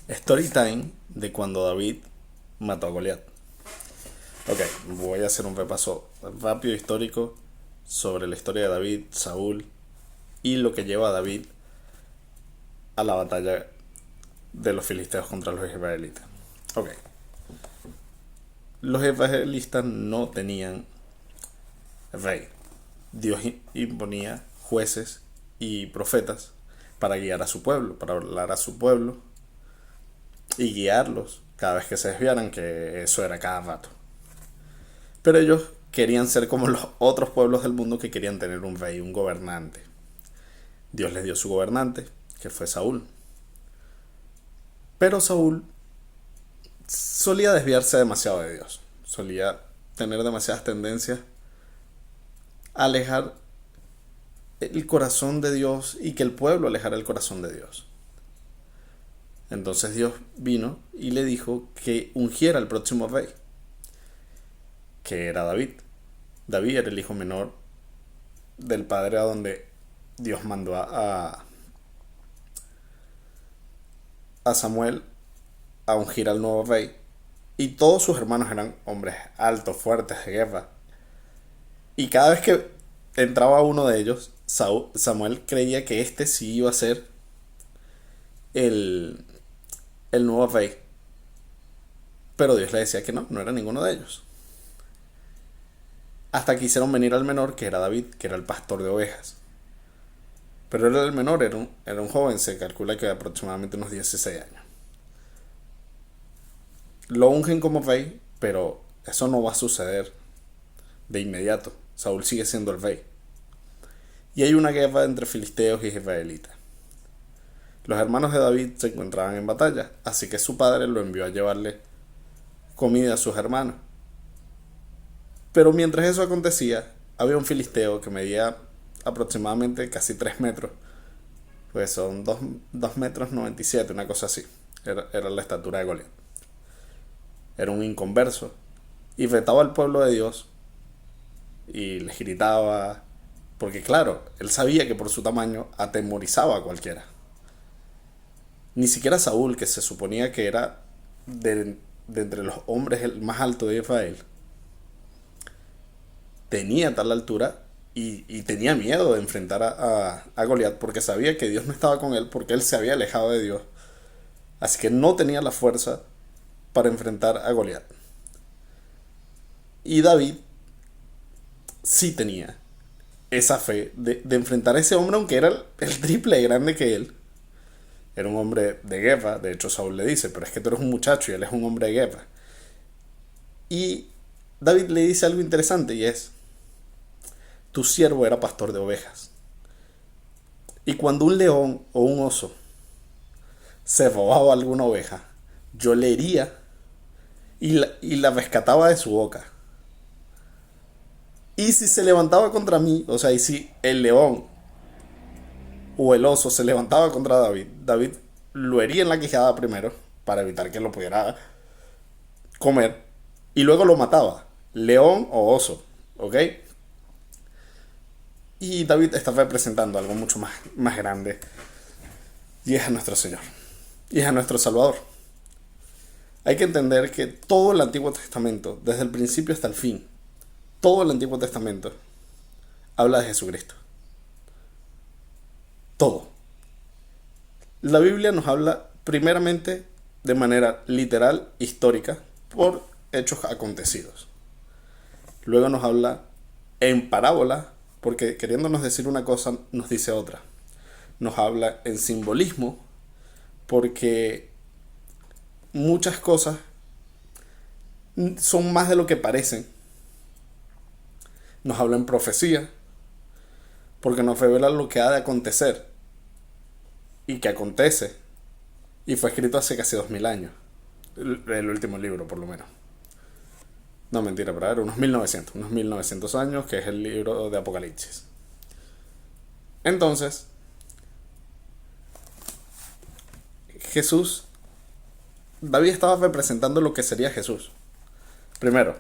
Story time de cuando David mató a Goliat. Ok, voy a hacer un repaso rápido histórico sobre la historia de David, Saúl y lo que lleva a David a la batalla de los filisteos contra los israelitas. Ok, los israelitas no tenían rey. Dios imponía jueces y profetas para guiar a su pueblo, para hablar a su pueblo y guiarlos cada vez que se desviaran, que eso era cada rato. Pero ellos querían ser como los otros pueblos del mundo que querían tener un rey, un gobernante. Dios les dio su gobernante, que fue Saúl. Pero Saúl solía desviarse demasiado de Dios. Solía tener demasiadas tendencias a alejar el corazón de Dios y que el pueblo alejara el corazón de Dios. Entonces Dios vino y le dijo que ungiera al próximo rey, que era David. David era el hijo menor del padre a donde Dios mandó a Samuel a ungir al nuevo rey. Y todos sus hermanos eran hombres altos, fuertes, de guerra. Y cada vez que entraba uno de ellos, Samuel creía que este sí iba a ser el, el nuevo rey. Pero Dios le decía que no, no era ninguno de ellos. Hasta que hicieron venir al menor, que era David, que era el pastor de ovejas. Pero él era el menor, era un joven, se calcula que de aproximadamente unos 16 años. Lo ungen como rey, pero eso no va a suceder de inmediato. Saúl sigue siendo el rey. Y hay una guerra entre filisteos y israelitas. Los hermanos de David se encontraban en batalla, así que su padre lo envió a llevarle comida a sus hermanos. Pero mientras eso acontecía, había un filisteo que medía aproximadamente casi 3 metros. Pues son 2 metros 97, una cosa así. Era la estatura de Goliat. Era un inconverso. Y retaba al pueblo de Dios. Y les gritaba. Porque claro, él sabía que por su tamaño atemorizaba a cualquiera. Ni siquiera Saúl, que se suponía que era de entre los hombres el más alto de Israel, tenía tal altura y tenía miedo de enfrentar a Goliat porque sabía que Dios no estaba con él porque él se había alejado de Dios. Así que no tenía la fuerza para enfrentar a Goliat. Y David sí tenía esa fe de enfrentar a ese hombre, aunque era el triple de grande que él. Era un hombre de guerra, de hecho Saúl le dice, pero es que tú eres un muchacho y él es un hombre de guerra. Y David le dice algo interesante y es, tu siervo era pastor de ovejas. Y cuando un león o un oso se robaba alguna oveja, yo le hería y la rescataba de su boca. Y si se levantaba contra mí, o sea, y si el león o el oso se levantaba contra David, David lo hería en la quijada primero para evitar que lo pudiera comer y luego lo mataba, león o oso, ¿ok? Y David está representando algo mucho más grande y es a nuestro Señor y es a nuestro Salvador. Hay que entender que todo el Antiguo Testamento, desde el principio hasta el fin, todo el Antiguo Testamento habla de Jesucristo. Todo. La Biblia nos habla primeramente de manera literal, histórica, por hechos acontecidos. Luego nos habla en parábola, porque queriéndonos decir una cosa, nos dice otra. Nos habla en simbolismo, porque muchas cosas son más de lo que parecen. Nos habla en profecía, porque nos revela lo que ha de acontecer y que acontece y fue escrito hace casi 2000 años, el último libro por lo menos. No, mentira, pero era unos 1900 años, que es el libro de Apocalipsis. Entonces, Jesús, David estaba representando lo que sería Jesús. Primero,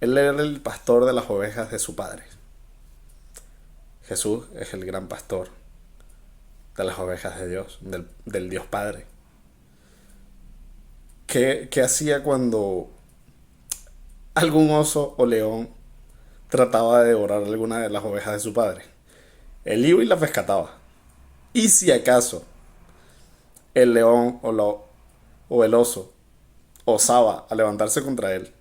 él era el pastor de las ovejas de su padre. Jesús es el gran pastor de las ovejas de Dios, del Dios Padre. ¿Qué hacía cuando algún oso o león trataba de devorar alguna de las ovejas de su padre? Él iba y la rescataba. Y si acaso el león o el oso osaba a levantarse contra él,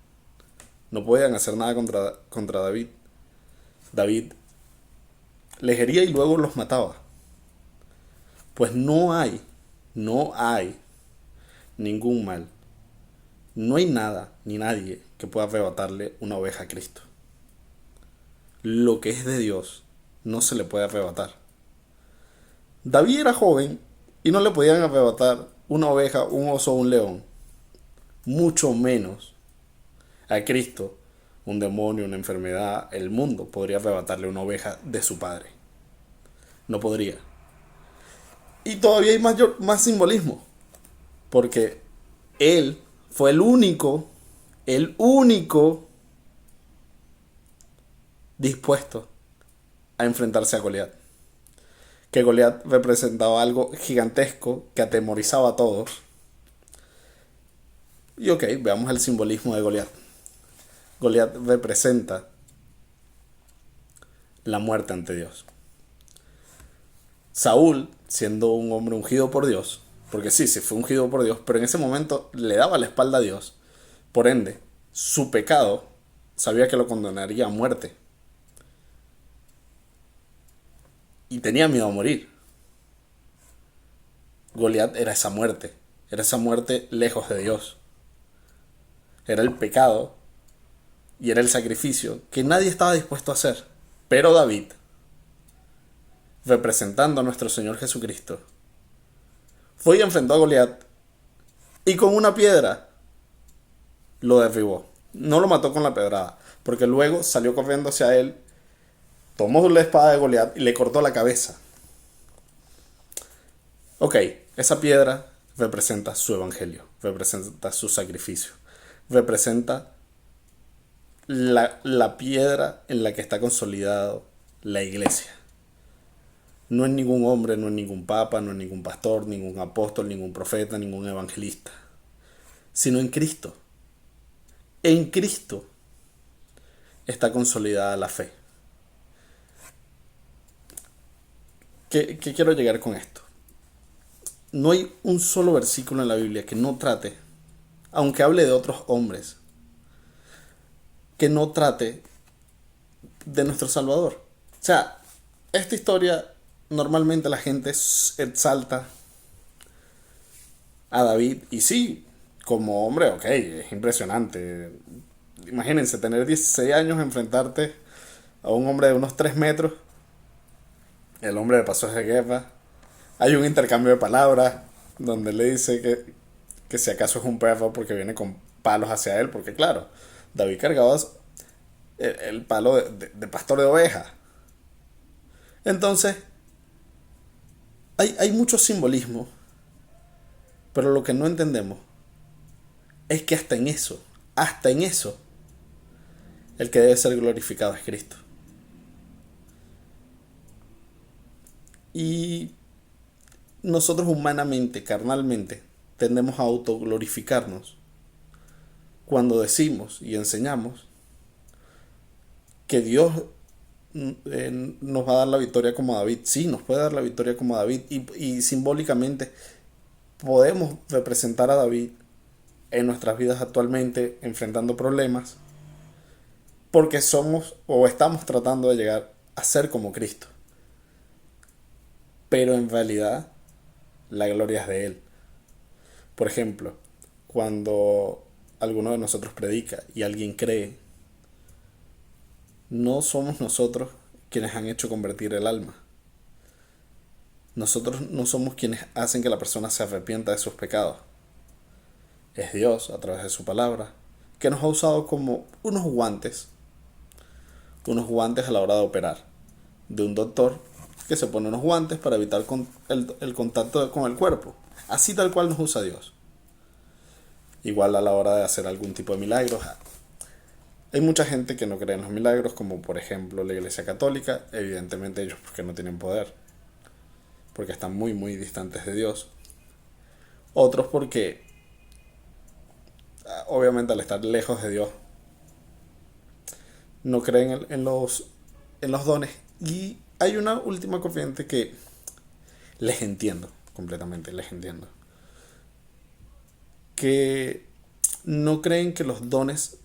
no podían hacer nada contra David. David les hería y luego los mataba. Pues no hay ningún mal. No hay nada ni nadie que pueda arrebatarle una oveja a Cristo. Lo que es de Dios no se le puede arrebatar. David era joven y no le podían arrebatar una oveja, un oso o un león. Mucho menos a Cristo, un demonio, una enfermedad, el mundo podría arrebatarle una oveja de su padre. No podría. Y todavía hay más simbolismo. Porque él fue el único dispuesto a enfrentarse a Goliat. Que Goliat representaba algo gigantesco que atemorizaba a todos. Y ok, veamos el simbolismo de Goliat. Goliat representa la muerte ante Dios. Saúl, siendo un hombre ungido por Dios, porque sí fue ungido por Dios, pero en ese momento le daba la espalda a Dios. Por ende, su pecado sabía que lo condenaría a muerte. Y tenía miedo a morir. Goliat era esa muerte lejos de Dios. Era el pecado y era el sacrificio que nadie estaba dispuesto a hacer. Pero David, representando a nuestro Señor Jesucristo, fue y enfrentó a Goliat y con una piedra lo derribó. No lo mató con la pedrada, porque luego salió corriendo hacia él, tomó la espada de Goliat y le cortó la cabeza. Ok, esa piedra representa su evangelio, representa su sacrificio, representa la piedra en la que está consolidado la iglesia. No es ningún hombre, no es ningún papa, no es ningún pastor, ningún apóstol, ningún profeta, ningún evangelista, sino en Cristo. En Cristo está consolidada la fe. ¿Qué quiero llegar con esto? No hay un solo versículo en la Biblia que no trate, aunque hable de otros hombres, que no trate de nuestro Salvador. O sea, esta historia normalmente la gente exalta a David y sí, como hombre, ok, es impresionante. Imagínense, tener 16 años, enfrentarte a un hombre de unos 3 metros, el hombre de pasos de guerra. Hay un intercambio de palabras donde le dice que si acaso es un perro porque viene con palos hacia él, porque claro, David cargaba el palo de pastor de ovejas. Entonces, hay mucho simbolismo, pero lo que no entendemos es que hasta en eso, el que debe ser glorificado es Cristo. Y nosotros humanamente, carnalmente, tendemos a autoglorificarnos cuando decimos y enseñamos que Dios nos va a dar la victoria como David. Sí, nos puede dar la victoria como David y simbólicamente podemos representar a David en nuestras vidas actualmente enfrentando problemas porque somos o estamos tratando de llegar a ser como Cristo. Pero en realidad la gloria es de Él. Por ejemplo, cuando alguno de nosotros predica y alguien cree, no somos nosotros quienes han hecho convertir el alma. Nosotros no somos quienes hacen que la persona se arrepienta de sus pecados. Es Dios, a través de su palabra, que nos ha usado como unos guantes a la hora de operar. De un doctor que se pone unos guantes para evitar el contacto con el cuerpo. Así tal cual nos usa Dios. Igual a la hora de hacer algún tipo de milagros. Hay mucha gente que no cree en los milagros, como por ejemplo la Iglesia Católica. Evidentemente ellos porque no tienen poder, porque están muy muy distantes de Dios. Otros porque obviamente al estar lejos de Dios, no creen en los dones. Y hay una última corriente que les entiendo, completamente les entiendo, que no creen que los dones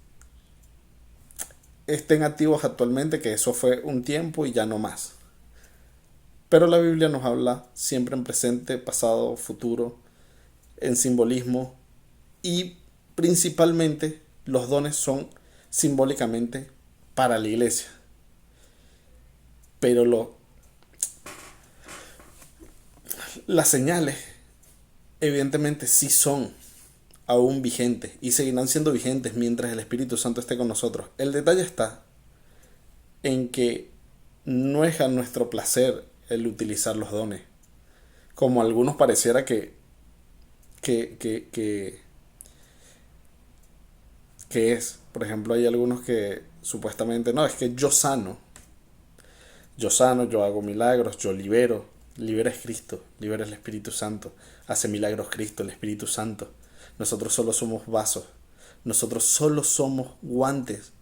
estén activos actualmente, que eso fue un tiempo y ya no más. Pero la Biblia nos habla siempre en presente, pasado, futuro, en simbolismo, y principalmente los dones son simbólicamente para la iglesia. Pero las señales evidentemente sí son aún vigentes y seguirán siendo vigentes mientras el Espíritu Santo esté con nosotros. El detalle está en que no es a nuestro placer el utilizar los dones, como a algunos pareciera que, que, que, que es. Por ejemplo, hay algunos que supuestamente, no, es que yo sano, yo hago milagros, yo libero. Libera es Cristo, libera el Espíritu Santo. Hace milagros Cristo, el Espíritu Santo. Nosotros solo somos vasos. Nosotros solo somos guantes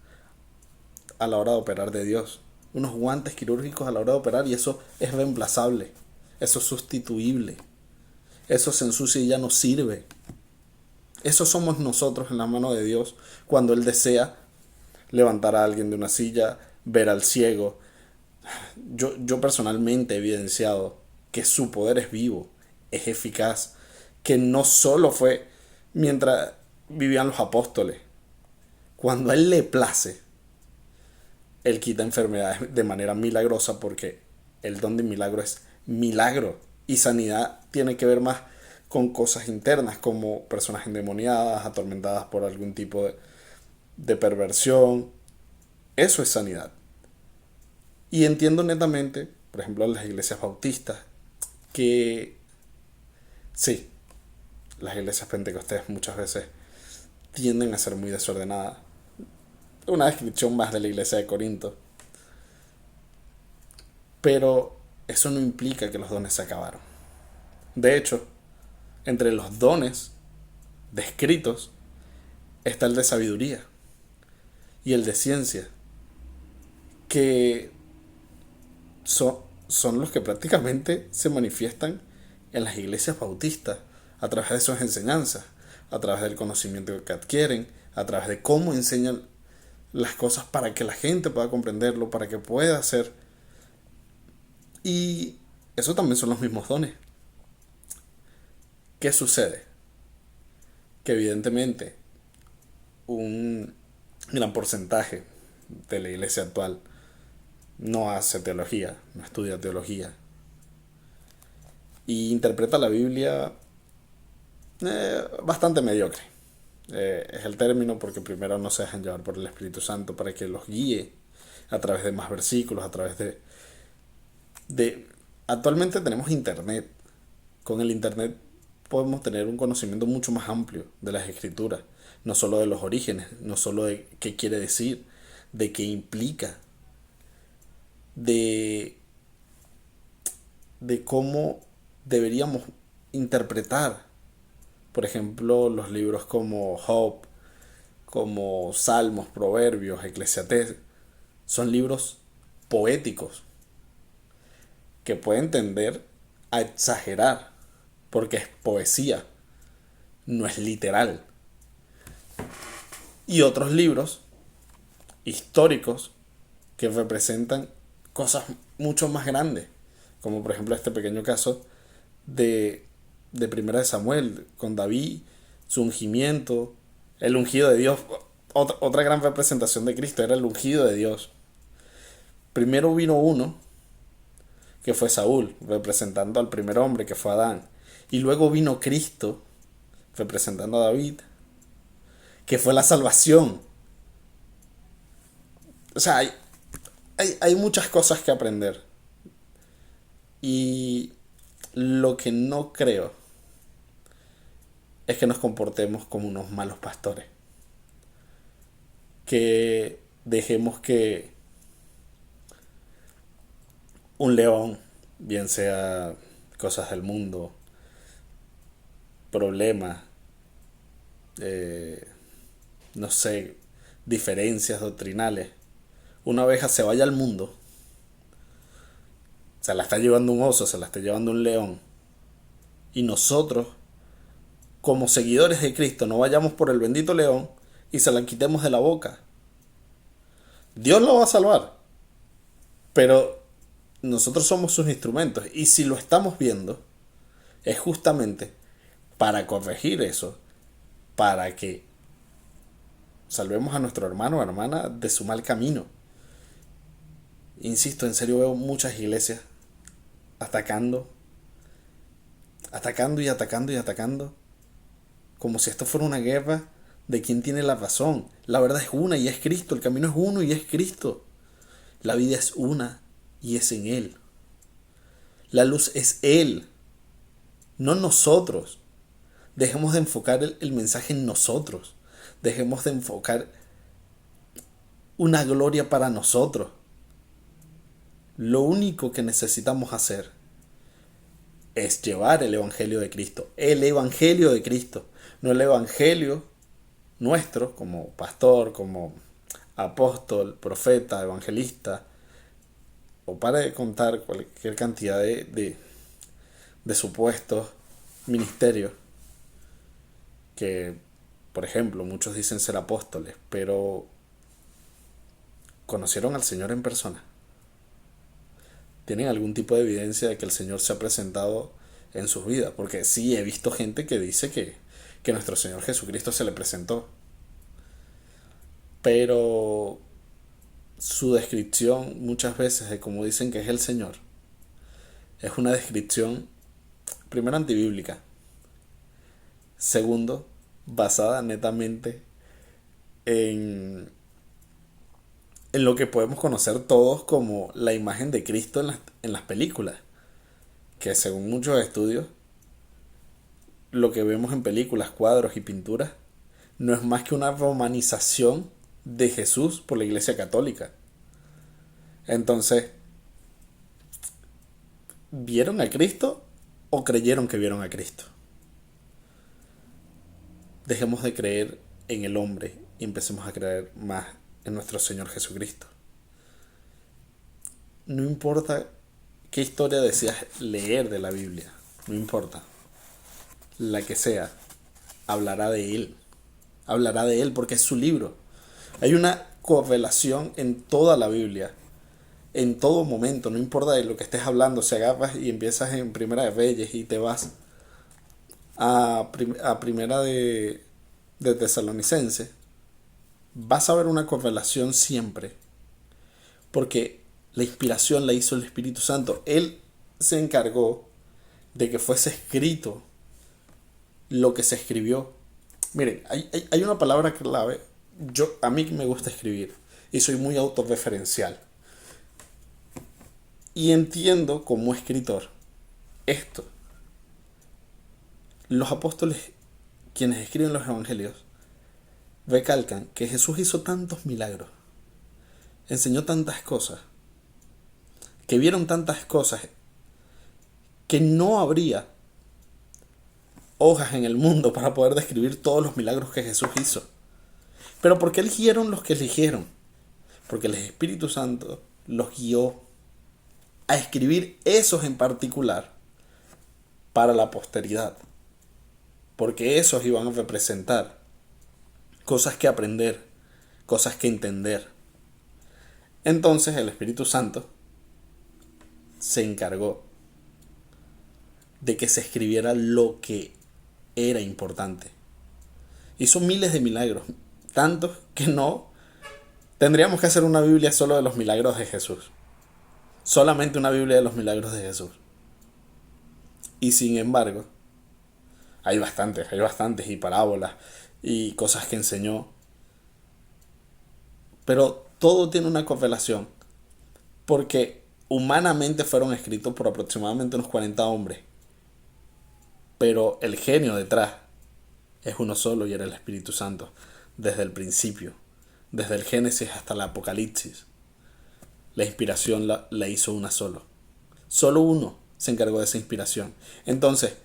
a la hora de operar de Dios. Unos guantes quirúrgicos a la hora de operar, y eso es reemplazable. Eso es sustituible. Eso se ensucia y ya no sirve. Eso somos nosotros en la mano de Dios cuando Él desea levantar a alguien de una silla, ver al ciego. Yo personalmente he evidenciado que su poder es vivo, es eficaz, que no solo fue mientras vivían los apóstoles. Cuando a Él le place, Él quita enfermedades de manera milagrosa, porque el don de milagro es milagro. Y sanidad tiene que ver más con cosas internas, como personas endemoniadas, atormentadas por algún tipo de perversión. Eso es sanidad. Y entiendo netamente, por ejemplo, en las iglesias bautistas, que sí, las iglesias pentecostés muchas veces tienden a ser muy desordenadas. Una descripción más de la iglesia de Corinto. Pero eso no implica que los dones se acabaron. De hecho, entre los dones descritos está el de sabiduría y el de ciencia, que son los que prácticamente se manifiestan en las iglesias bautistas a través de sus enseñanzas, a través del conocimiento que adquieren, a través de cómo enseñan las cosas para que la gente pueda comprenderlo, para que pueda hacer. Y eso también son los mismos dones. ¿Qué sucede? Que evidentemente un gran porcentaje de la iglesia actual no hace teología, no estudia teología, y interpreta la Biblia bastante mediocre. Es el término, porque primero no se dejan llevar por el Espíritu Santo para que los guíe a través de más versículos, a través de... Actualmente tenemos internet. Con el internet podemos tener un conocimiento mucho más amplio de las escrituras, no solo de los orígenes, no solo de qué quiere decir, de qué implica, de, de cómo deberíamos interpretar, por ejemplo, los libros como Job, como Salmos, Proverbios, Eclesiastés. Son libros poéticos que pueden tender a exagerar, porque es poesía, no es literal. Y otros libros históricos que representan cosas mucho más grandes, como por ejemplo este pequeño caso de Primera de Samuel, con David, su ungimiento, el ungido de Dios. Otra gran representación de Cristo era el ungido de Dios. Primero vino uno, que fue Saúl, representando al primer hombre, que fue Adán. Y luego vino Cristo, representando a David, que fue la salvación. O sea, hay muchas cosas que aprender. Y lo que no creo es que nos comportemos como unos malos pastores. Que dejemos que un león, bien sea cosas del mundo, problemas, no sé, diferencias doctrinales, una abeja se vaya al mundo, se la está llevando un oso, se la está llevando un león, y nosotros, como seguidores de Cristo, no vayamos por el bendito león y se la quitemos de la boca. Dios lo va a salvar, pero nosotros somos sus instrumentos, y si lo estamos viendo, es justamente para corregir eso, para que salvemos a nuestro hermano o hermana de su mal camino. Insisto, en serio veo muchas iglesias atacando, atacando y atacando y atacando, como si esto fuera una guerra de quién tiene la razón. La verdad es una y es Cristo, el camino es uno y es Cristo. La vida es una y es en Él. La luz es Él, no nosotros. Dejemos de enfocar el mensaje en nosotros. Dejemos de enfocar una gloria para nosotros. Lo único que necesitamos hacer es llevar el Evangelio de Cristo. El Evangelio de Cristo. No el Evangelio nuestro como pastor, como apóstol, profeta, evangelista. O para de contar cualquier cantidad de supuestos ministerios. Que, por ejemplo, muchos dicen ser apóstoles, pero ¿conocieron al Señor en persona? ¿Tienen algún tipo de evidencia de que el Señor se ha presentado en sus vidas? Porque sí, he visto gente que dice que nuestro Señor Jesucristo se le presentó. Pero su descripción muchas veces de cómo dicen que es el Señor es una descripción, primero, antibíblica. Segundo, basada netamente en lo que podemos conocer todos como la imagen de Cristo en las películas. Que según muchos estudios, lo que vemos en películas, cuadros y pinturas no es más que una romanización de Jesús por la Iglesia Católica. Entonces, ¿vieron a Cristo o creyeron que vieron a Cristo? Dejemos de creer en el hombre y empecemos a creer más en nuestro Señor Jesucristo. No importa qué historia deseas leer de la Biblia, no importa. La que sea, hablará de Él. Hablará de Él porque es su libro. Hay una correlación en toda la Biblia, en todo momento, no importa de lo que estés hablando. Si agarras y empiezas en Primera de Reyes y te vas a Primera de Tesalonicense, vas a ver una correlación siempre, porque la inspiración la hizo el Espíritu Santo. Él se encargó de que fuese escrito lo que se escribió. Miren, hay una palabra clave. A mí me gusta escribir y soy muy autorreferencial. Y entiendo como escritor esto. Los apóstoles, quienes escriben los evangelios, recalcan que Jesús hizo tantos milagros, enseñó tantas cosas, que vieron tantas cosas, que no habría hojas en el mundo para poder describir todos los milagros que Jesús hizo. Pero ¿por qué eligieron los que eligieron? Porque el Espíritu Santo los guió a escribir esos en particular para la posteridad. Porque esos iban a representar cosas que aprender, cosas que entender. Entonces el Espíritu Santo se encargó de que se escribiera lo que era importante. Hizo miles de milagros, tantos que no tendríamos que hacer una Biblia solo de los milagros de Jesús. Solamente una Biblia de los milagros de Jesús. Y sin embargo, hay bastantes y parábolas y cosas que enseñó. Pero todo tiene una correlación, porque humanamente fueron escritos por aproximadamente unos 40 hombres. Pero el genio detrás es uno solo y era el Espíritu Santo. Desde el principio, desde el Génesis hasta el Apocalipsis, la inspiración la hizo una solo. Solo uno se encargó de esa inspiración. Entonces,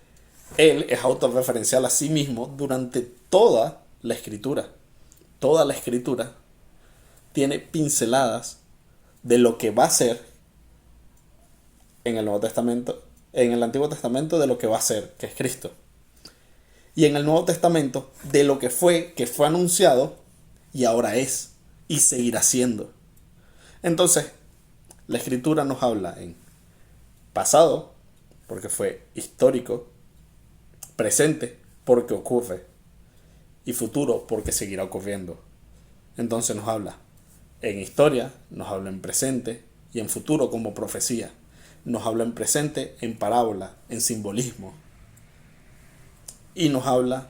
él es autorreferencial a sí mismo durante toda la escritura. toda la escritura tiene pinceladas de lo que va a ser en el Nuevo Testamento, en el Antiguo Testamento de lo que va a ser, que es Cristo. Y en el Nuevo Testamento de lo que fue anunciado y ahora es y seguirá siendo. Entonces, la escritura nos habla en pasado, porque fue histórico, presente, porque ocurre, y futuro, porque seguirá ocurriendo. Entonces nos habla en historia, nos habla en presente y en futuro como profecía. Nos habla en presente, en parábola, en simbolismo. Y nos habla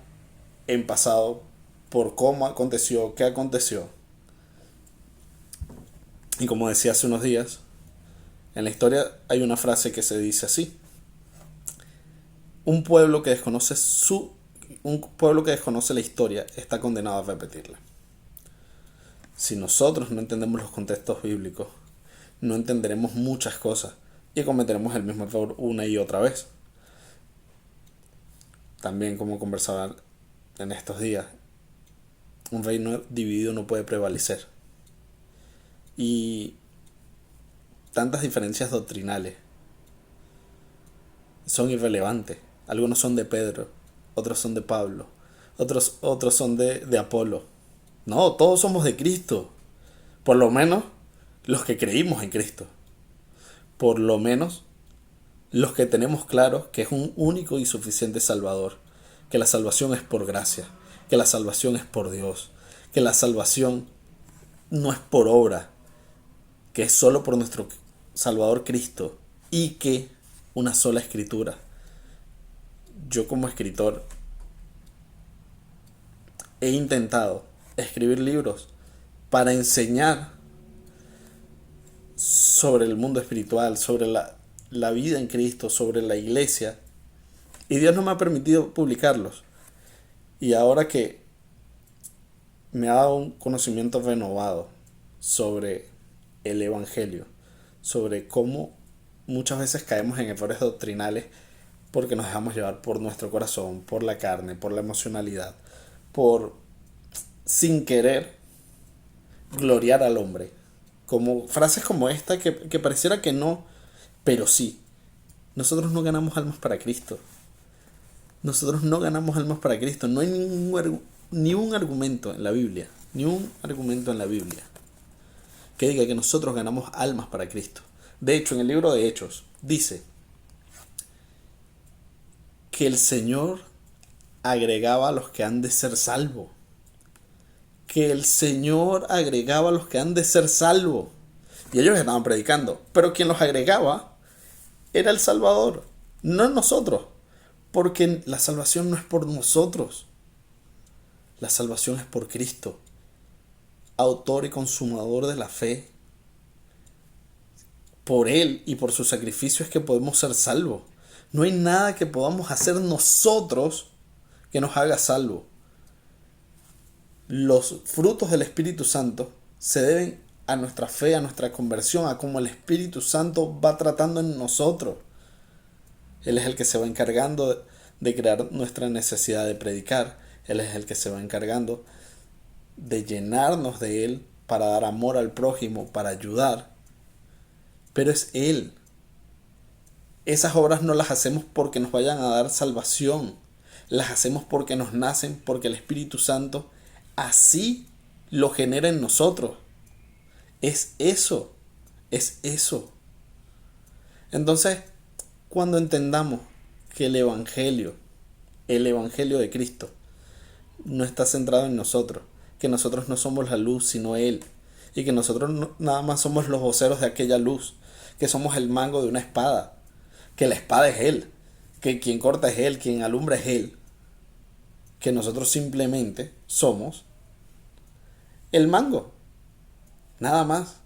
en pasado por cómo aconteció, qué aconteció. Y como decía hace unos días, en la historia hay una frase que se dice así: un pueblo que desconoce la historia está condenado a repetirla. Si nosotros no entendemos los contextos bíblicos, no entenderemos muchas cosas y cometeremos el mismo error una y otra vez. También, como conversaba en estos días, un reino dividido no puede prevalecer. Y tantas diferencias doctrinales son irrelevantes. Algunos son de Pedro, otros son de Pablo, otros son de Apolo. No, todos somos de Cristo. Por lo menos los que creímos en Cristo. Por lo menos los que tenemos claro que es un único y suficiente Salvador. Que la salvación es por gracia. Que la salvación es por Dios. Que la salvación no es por obra. Que es solo por nuestro Salvador Cristo. Y que una sola escritura. Yo como escritor he intentado escribir libros para enseñar sobre el mundo espiritual, sobre la vida en Cristo, sobre la iglesia. Y Dios no me ha permitido publicarlos. Y ahora que me ha dado un conocimiento renovado sobre el Evangelio, sobre cómo muchas veces caemos en errores doctrinales porque nos dejamos llevar por nuestro corazón, por la carne, por la emocionalidad, por sin querer gloriar al hombre. Como frases como esta que pareciera que no, pero sí. Nosotros no ganamos almas para Cristo. Nosotros no ganamos almas para Cristo. No hay ni un argumento en la Biblia, que diga que nosotros ganamos almas para Cristo. De hecho, en el libro de Hechos dice que el Señor agregaba a los que han de ser salvos. Que el Señor agregaba a los que han de ser salvos. Y ellos estaban predicando. Pero quien los agregaba era el Salvador, no nosotros. Porque la salvación no es por nosotros. La salvación es por Cristo, autor y consumador de la fe. Por Él y por su sacrificio es que podemos ser salvos. No hay nada que podamos hacer nosotros que nos haga salvos. Los frutos del Espíritu Santo se deben a nuestra fe, a nuestra conversión, a cómo el Espíritu Santo va tratando en nosotros. Él es el que se va encargando de crear nuestra necesidad de predicar. Él es el que se va encargando de llenarnos de Él para dar amor al prójimo, para ayudar. Pero es Él. Esas obras no las hacemos porque nos vayan a dar salvación. Las hacemos porque nos nacen, porque el Espíritu Santo así lo genera en nosotros. Es eso. Entonces, cuando entendamos que el Evangelio de Cristo, no está centrado en nosotros, que nosotros no somos la luz, sino Él, y que nosotros nada más somos los voceros de aquella luz, que somos el mango de una espada, que la espada es Él, que quien corta es Él, quien alumbra es Él, que nosotros simplemente somos el mango, nada más.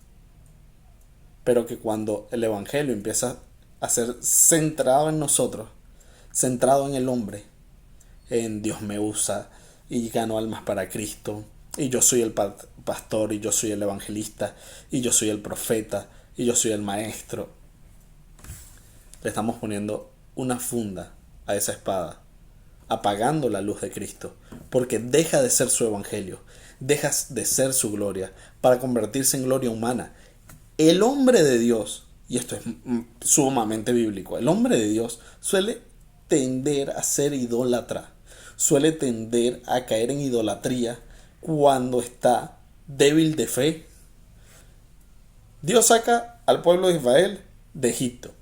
Pero que cuando el Evangelio empieza a ser centrado en nosotros, centrado en el hombre, en Dios me usa y gano almas para Cristo, y yo soy el pastor, y yo soy el evangelista, y yo soy el profeta, y yo soy el maestro, le estamos poniendo una funda a esa espada apagando la luz de Cristo, porque deja de ser su evangelio, deja de ser su gloria, para convertirse en gloria humana. El hombre de Dios, y esto es sumamente bíblico, el hombre de Dios suele tender a ser idólatra, suele tender a caer en idolatría cuando está débil de fe. Dios saca al pueblo de Israel de Egipto.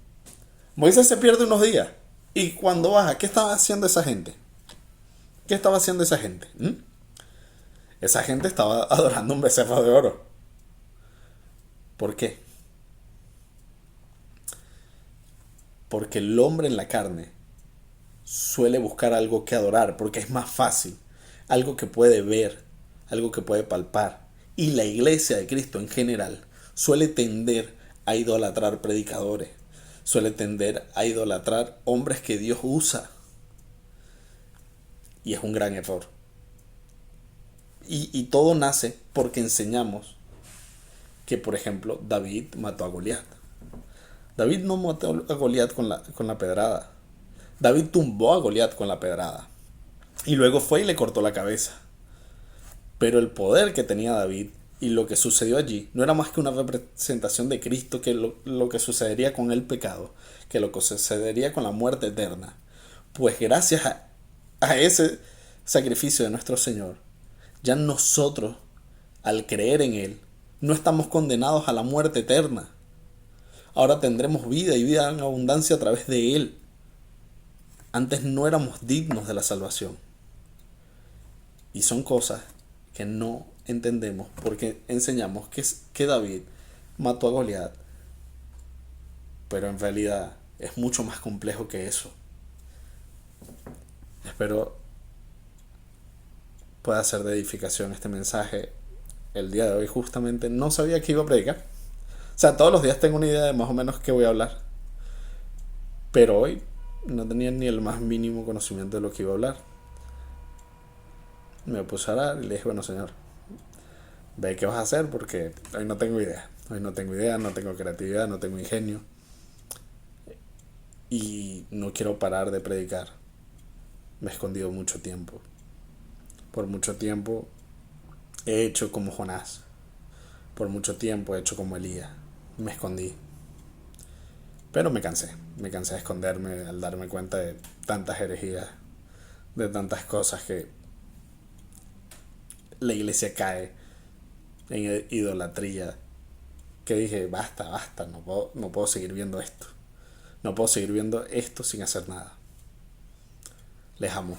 Moisés se pierde unos días. Y cuando baja, ¿qué estaba haciendo esa gente? ¿Qué estaba haciendo esa gente? Esa gente estaba adorando un becerro de oro. ¿Por qué? Porque el hombre en la carne suele buscar algo que adorar, porque es más fácil, algo que puede ver, algo que puede palpar. Y la iglesia de Cristo en general suele tender a idolatrar predicadores, suele tender a idolatrar hombres que Dios usa. Y es un gran error. Y todo nace porque enseñamos que, por ejemplo, David mató a Goliat. David no mató a Goliat con la pedrada. David tumbó a Goliat con la pedrada. Y luego fue y le cortó la cabeza. Pero el poder que tenía David y lo que sucedió allí no era más que una representación de Cristo, que lo que sucedería con el pecado, que lo que sucedería con la muerte eterna. Pues gracias a ese sacrificio de nuestro Señor, ya nosotros, al creer en Él, no estamos condenados a la muerte eterna. Ahora tendremos vida y vida en abundancia a través de Él. Antes no éramos dignos de la salvación. Y son cosas que no entendemos porque enseñamos que David mató a Goliat. Pero en realidad es mucho más complejo que eso. Espero pueda ser de edificación este mensaje el día de hoy. Justamente no sabía que iba a predicar. O sea, todos los días tengo una idea de más o menos qué voy a hablar. Pero hoy no tenía ni el más mínimo conocimiento de lo que iba a hablar. Me puse a orar y le dije, bueno, Señor, ve qué vas a hacer porque hoy no tengo idea. Hoy no tengo idea, no tengo creatividad, no tengo ingenio. Y no quiero parar de predicar. Me he escondido mucho tiempo. Por mucho tiempo he hecho como Jonás. Por mucho tiempo he hecho como Elías. Me escondí. Pero me cansé. Me cansé de esconderme al darme cuenta de tantas herejías, de tantas cosas que la iglesia cae en idolatría, que dije, basta, basta, no puedo seguir viendo esto. No puedo seguir viendo esto sin hacer nada. Les amo.